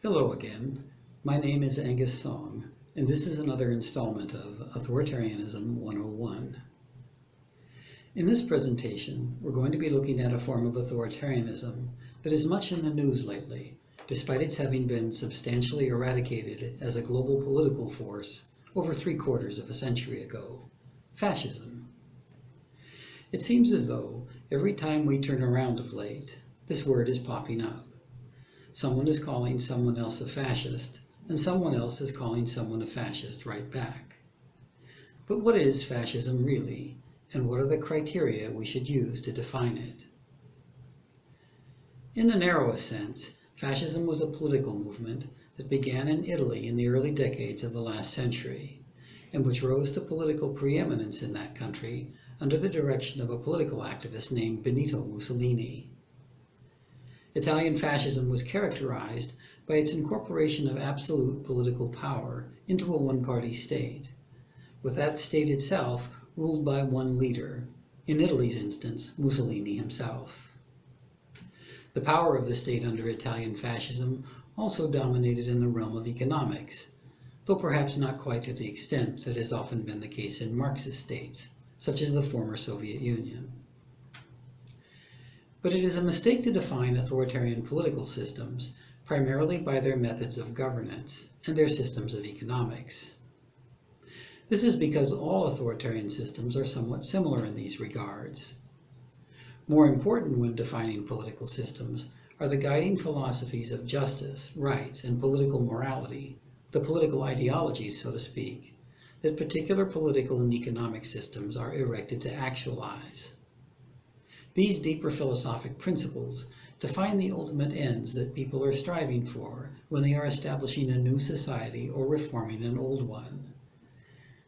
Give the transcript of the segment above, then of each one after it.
Hello again. My name is Aengus Song, and this is another installment of Authoritarianism 101. In this presentation, we're going to be looking at a form of authoritarianism that is much in the news lately, despite its having been substantially eradicated as a global political force over 3/4 of a century ago: fascism. It seems as though every time we turn around of late, this word is popping up. Someone is calling someone else a fascist, and someone else is calling someone a fascist right back. But what is fascism really, and what are the criteria we should use to define it? In the narrowest sense, fascism was a political movement that began in Italy in the early decades of the last century, and which rose to political preeminence in that country under the direction of a political activist named Benito Mussolini. Italian fascism was characterized by its incorporation of absolute political power into a one-party state, with that state itself ruled by one leader, in Italy's instance, Mussolini himself. The power of the state under Italian fascism also dominated in the realm of economics, though perhaps not quite to the extent that has often been the case in Marxist states, such as the former Soviet Union. But it is a mistake to define authoritarian political systems primarily by their methods of governance and their systems of economics. This is because all authoritarian systems are somewhat similar in these regards. More important when defining political systems are the guiding philosophies of justice, rights, and political morality, the political ideologies, so to speak, that particular political and economic systems are erected to actualize. These deeper philosophic principles define the ultimate ends that people are striving for when they are establishing a new society or reforming an old one.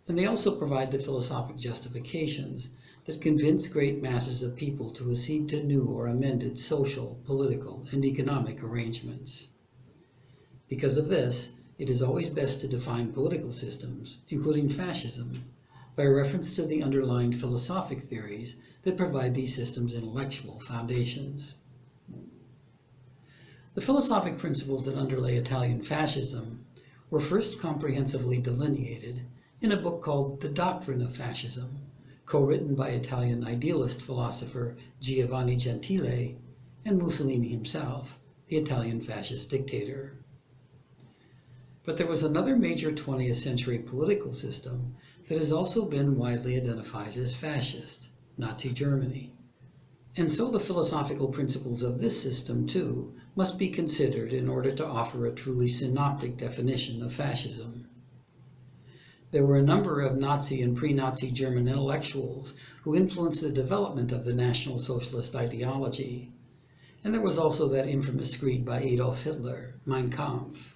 And they also provide the philosophic justifications that convince great masses of people to accede to new or amended social, political, and economic arrangements. Because of this, it is always best to define political systems, including fascism, by reference to the underlying philosophic theories that provide these systems intellectual foundations. The philosophic principles that underlay Italian fascism were first comprehensively delineated in a book called The Doctrine of Fascism, co-written by Italian idealist philosopher Giovanni Gentile and Mussolini himself, the Italian fascist dictator. But there was another major 20th century political system that has also been widely identified as fascist, Nazi Germany. And so the philosophical principles of this system, too, must be considered in order to offer a truly synoptic definition of fascism. There were a number of Nazi and pre-Nazi German intellectuals who influenced the development of the National Socialist ideology. And there was also that infamous screed by Adolf Hitler, Mein Kampf.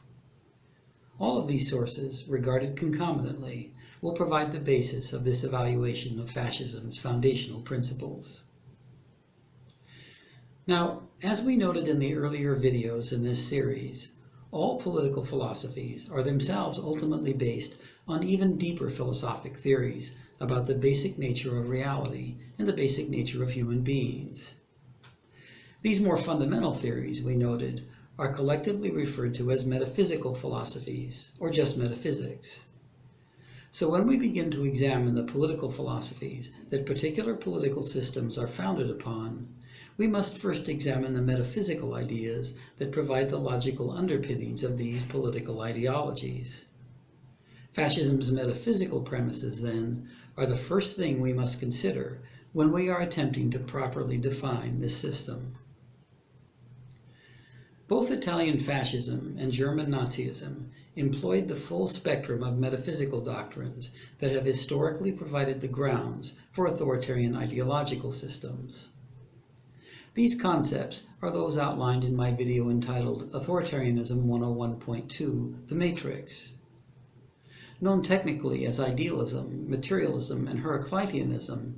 All of these sources, regarded concomitantly, will provide the basis of this evaluation of fascism's foundational principles. Now, as we noted in the earlier videos in this series, all political philosophies are themselves ultimately based on even deeper philosophic theories about the basic nature of reality and the basic nature of human beings. These more fundamental theories, we noted, are collectively referred to as metaphysical philosophies, or just metaphysics. So when we begin to examine the political philosophies that particular political systems are founded upon, we must first examine the metaphysical ideas that provide the logical underpinnings of these political ideologies. Fascism's metaphysical premises, then, are the first thing we must consider when we are attempting to properly define this system. Both Italian fascism and German Nazism employed the full spectrum of metaphysical doctrines that have historically provided the grounds for authoritarian ideological systems. These concepts are those outlined in my video entitled Authoritarianism 101.2, The Matrix. Known technically as idealism, materialism, and Heracliteanism,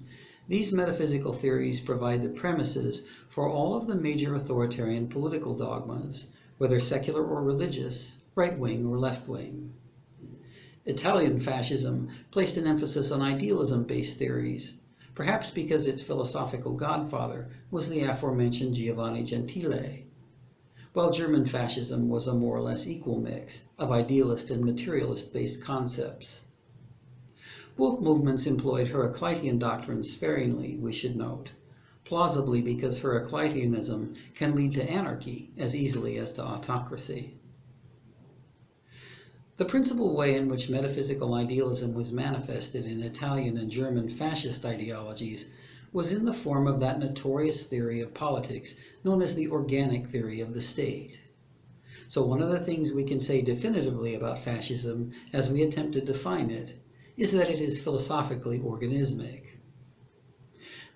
these metaphysical theories provide the premises for all of the major authoritarian political dogmas, whether secular or religious, right-wing or left-wing. Italian fascism placed an emphasis on idealism-based theories, perhaps because its philosophical godfather was the aforementioned Giovanni Gentile, while German fascism was a more or less equal mix of idealist and materialist-based concepts. Both movements employed Heraclitean doctrines sparingly, we should note, plausibly because Heracliteanism can lead to anarchy as easily as to autocracy. The principal way in which metaphysical idealism was manifested in Italian and German fascist ideologies was in the form of that notorious theory of politics known as the organic theory of the state. So one of the things we can say definitively about fascism, as we attempt to define it, is that it is philosophically organismic.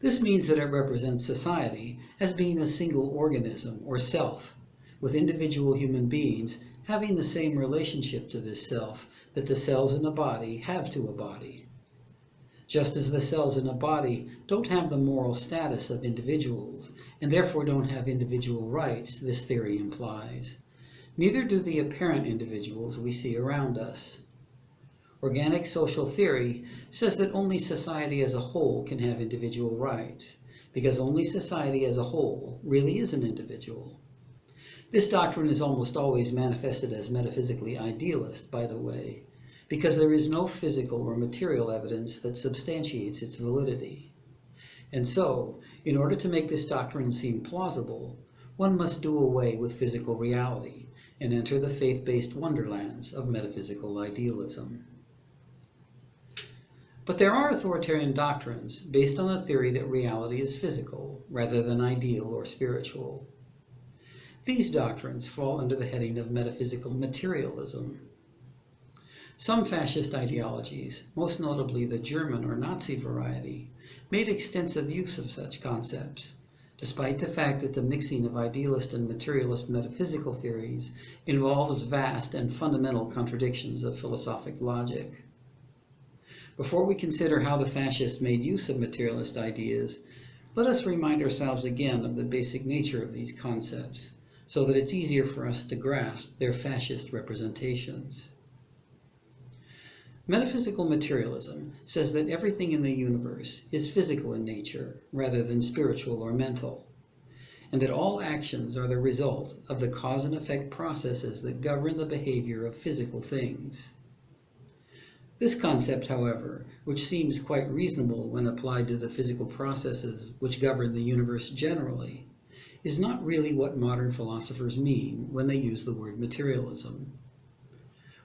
This means that it represents society as being a single organism, or self, with individual human beings having the same relationship to this self that the cells in a body have to a body. Just as the cells in a body don't have the moral status of individuals, and therefore don't have individual rights, this theory implies, neither do the apparent individuals we see around us. Organic social theory says that only society as a whole can have individual rights, because only society as a whole really is an individual. This doctrine is almost always manifested as metaphysically idealist, by the way, because there is no physical or material evidence that substantiates its validity. And so, in order to make this doctrine seem plausible, one must do away with physical reality and enter the faith-based wonderlands of metaphysical idealism. But there are authoritarian doctrines based on the theory that reality is physical rather than ideal or spiritual. These doctrines fall under the heading of metaphysical materialism. Some fascist ideologies, most notably the German or Nazi variety, made extensive use of such concepts, despite the fact that the mixing of idealist and materialist metaphysical theories involves vast and fundamental contradictions of philosophic logic. Before we consider how the fascists made use of materialist ideas, let us remind ourselves again of the basic nature of these concepts, so that it's easier for us to grasp their fascist representations. Metaphysical materialism says that everything in the universe is physical in nature rather than spiritual or mental, and that all actions are the result of the cause and effect processes that govern the behavior of physical things. This concept, however, which seems quite reasonable when applied to the physical processes which govern the universe generally, is not really what modern philosophers mean when they use the word materialism.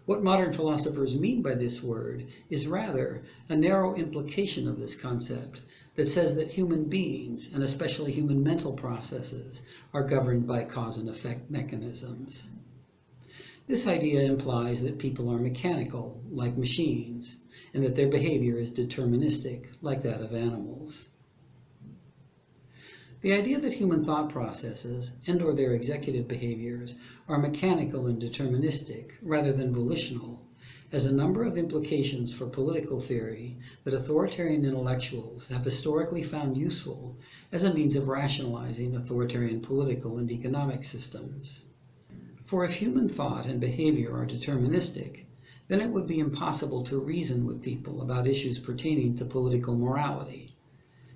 What modern philosophers mean by this word is rather a narrow implication of this concept that says that human beings, and especially human mental processes, are governed by cause and effect mechanisms. This idea implies that people are mechanical, like machines, and that their behavior is deterministic, like that of animals. The idea that human thought processes and/or their executive behaviors are mechanical and deterministic rather than volitional has a number of implications for political theory that authoritarian intellectuals have historically found useful as a means of rationalizing authoritarian political and economic systems. For if human thought and behavior are deterministic, then it would be impossible to reason with people about issues pertaining to political morality,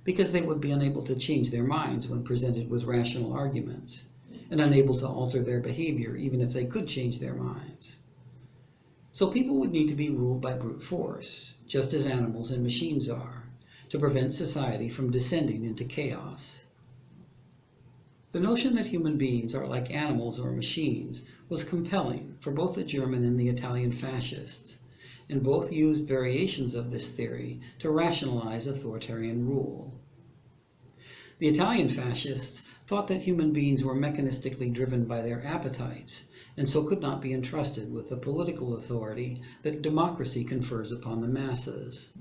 because they would be unable to change their minds when presented with rational arguments, and unable to alter their behavior even if they could change their minds. So people would need to be ruled by brute force, just as animals and machines are, to prevent society from descending into chaos. The notion that human beings are like animals or machines was compelling for both the German and the Italian fascists, and both used variations of this theory to rationalize authoritarian rule. The Italian fascists thought that human beings were mechanistically driven by their appetites, and so could not be entrusted with the political authority that democracy confers upon the masses,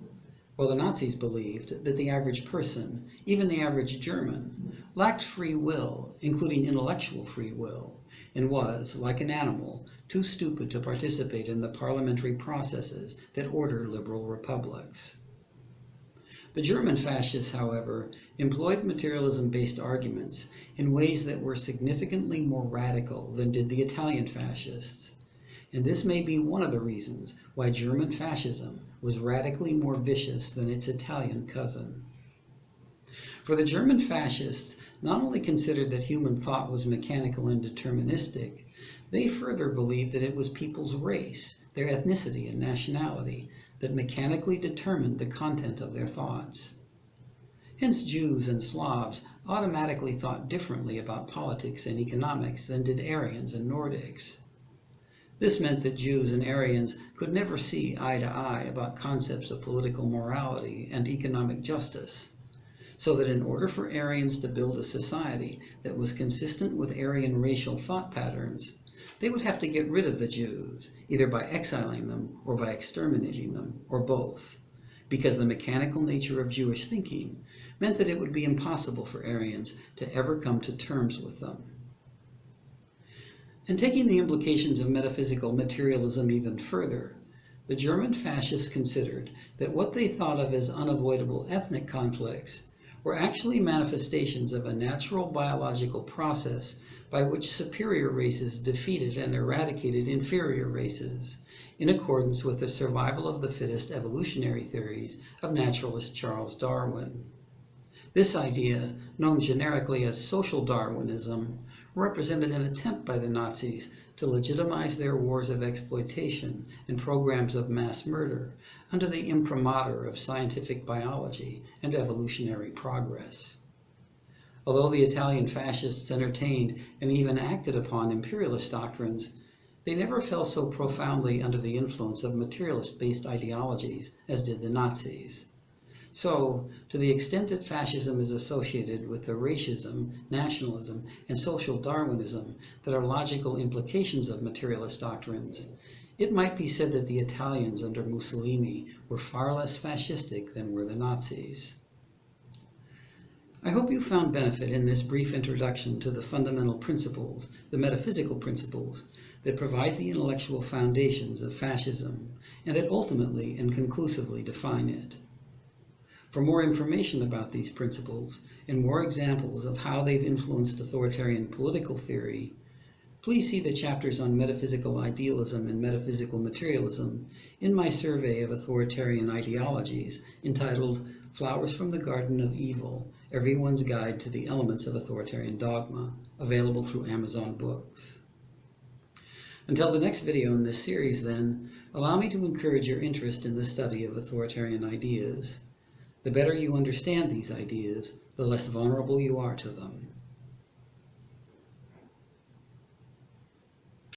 while the Nazis believed that the average person, even the average German, lacked free will, including intellectual free will, and was, like an animal, too stupid to participate in the parliamentary processes that order liberal republics. The German fascists, however, employed materialism-based arguments in ways that were significantly more radical than did the Italian fascists, and this may be one of the reasons why German fascism was radically more vicious than its Italian cousin. For the German fascists not only considered that human thought was mechanical and deterministic, they further believed that it was people's race, their ethnicity and nationality, that mechanically determined the content of their thoughts. Hence Jews and Slavs automatically thought differently about politics and economics than did Aryans and Nordics. This meant that Jews and Aryans could never see eye to eye about concepts of political morality and economic justice, so that in order for Aryans to build a society that was consistent with Aryan racial thought patterns, they would have to get rid of the Jews, either by exiling them or by exterminating them, or both, because the mechanical nature of Jewish thinking meant that it would be impossible for Aryans to ever come to terms with them. And taking the implications of metaphysical materialism even further, the German fascists considered that what they thought of as unavoidable ethnic conflicts were actually manifestations of a natural biological process by which superior races defeated and eradicated inferior races, in accordance with the survival of the fittest evolutionary theories of naturalist Charles Darwin. This idea, known generically as social Darwinism, represented an attempt by the Nazis to legitimize their wars of exploitation and programs of mass murder under the imprimatur of scientific biology and evolutionary progress. Although the Italian fascists entertained and even acted upon imperialist doctrines, they never fell so profoundly under the influence of materialist-based ideologies as did the Nazis. So, to the extent that fascism is associated with the racism, nationalism, and social Darwinism that are logical implications of materialist doctrines, it might be said that the Italians under Mussolini were far less fascistic than were the Nazis. I hope you found benefit in this brief introduction to the fundamental principles, the metaphysical principles, that provide the intellectual foundations of fascism, and that ultimately and conclusively define it. For more information about these principles, and more examples of how they've influenced authoritarian political theory, please see the chapters on metaphysical idealism and metaphysical materialism in my survey of authoritarian ideologies entitled Flowers from the Garden of Evil, Everyone's Guide to the Elements of Authoritarian Dogma, available through Amazon Books. Until the next video in this series, then, allow me to encourage your interest in the study of authoritarian ideas. The better you understand these ideas, the less vulnerable you are to them.